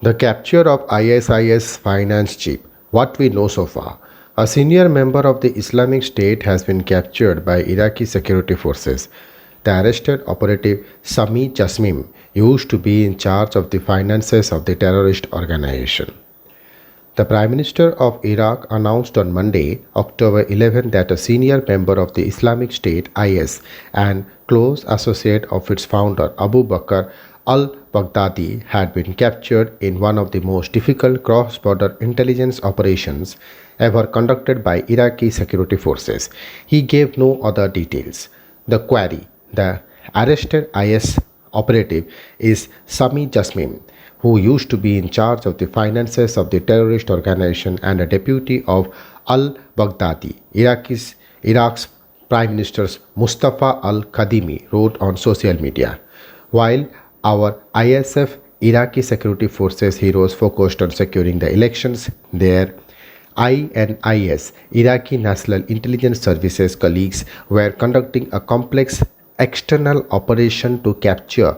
The capture of ISIS finance chief. What we know so far. A senior member of the Islamic State has been captured by Iraqi security forces. The arrested operative Sami Jasim used to be in charge of the finances of the terrorist organization. The Prime Minister of Iraq announced on Monday, October 11, that a senior member of the Islamic State (IS) and close associate of its founder Abu Bakr al-Baghdadi had been captured in one of the most difficult cross-border intelligence operations ever conducted by Iraqi security forces. He gave no other details. The query: the arrested IS operative is Sami Jasim, who used to be in charge of the finances of the terrorist organization and a deputy of al-Baghdadi. Iraq's Prime Minister Mustafa al-Kadhimi wrote on social media. While our ISF Iraqi security forces heroes focused on securing the elections, their INIS Iraqi National Intelligence Services colleagues were conducting a complex external operation to capture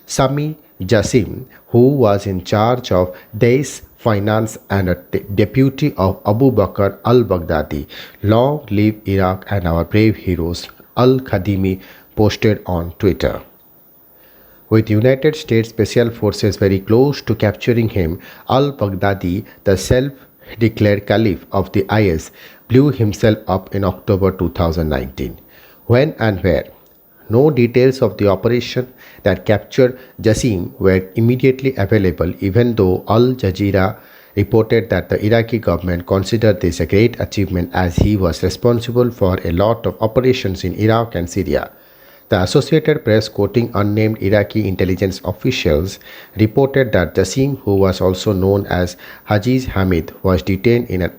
Sami Jasim, who was in charge of Daesh finance and a deputy of Abu Bakr al-Baghdadi. Long live Iraq and our brave heroes, al-Khadimi posted on Twitter. With United States Special Forces very close to capturing him, al-Baghdadi, the self-declared caliph of the IS, blew himself up in October 2019. When and where? No details of the operation that captured Jasim were immediately available, even though Al Jazeera reported that the Iraqi government considered this a great achievement as he was responsible for a lot of operations in Iraq and Syria. The Associated Press, quoting unnamed Iraqi intelligence officials, reported that Jasim, who was also known as Hajiz Hamid, was detained in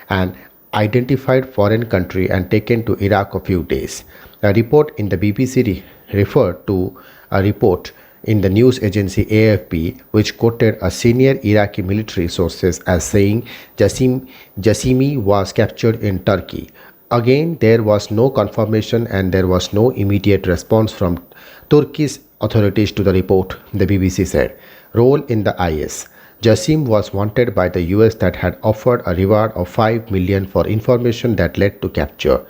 an identified foreign country and taken to Iraq a few days. A report in the BBC referred to a report in the news agency AFP, which quoted a senior Iraqi military sources as saying Jasimi was captured in Turkey. Again, there was no confirmation and there was no immediate response from Turkish authorities to the report, the BBC said. Role in the IS. Jasim was wanted by the US that had offered a reward of $5 million for information that led to capture.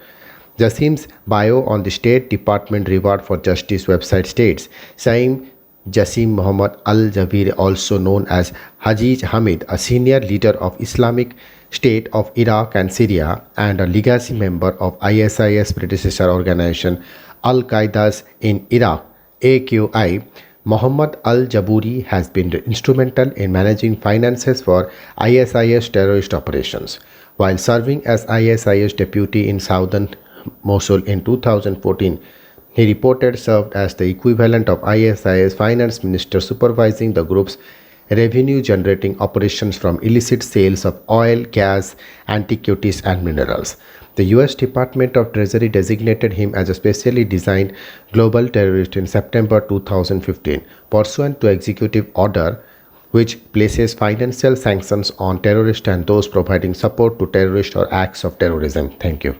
Jasim's bio on the State Department Reward for Justice website states, Saim Jasim Muhammad al-Jabir, also known as Hajiz Hamid, a senior leader of Islamic State of Iraq and Syria and a legacy member of ISIS predecessor organization Al-Qaeda's in Iraq, AQI, Muhammad al-Jaburi has been instrumental in managing finances for ISIS terrorist operations. While serving as ISIS deputy in southern Mosul in 2014, he reported served as the equivalent of ISIS finance minister supervising the group's revenue-generating operations from illicit sales of oil, gas, antiquities and minerals. The US Department of Treasury designated him as a specially designed global terrorist in September 2015, pursuant to executive order which places financial sanctions on terrorists and those providing support to terrorists or acts of terrorism. Thank you.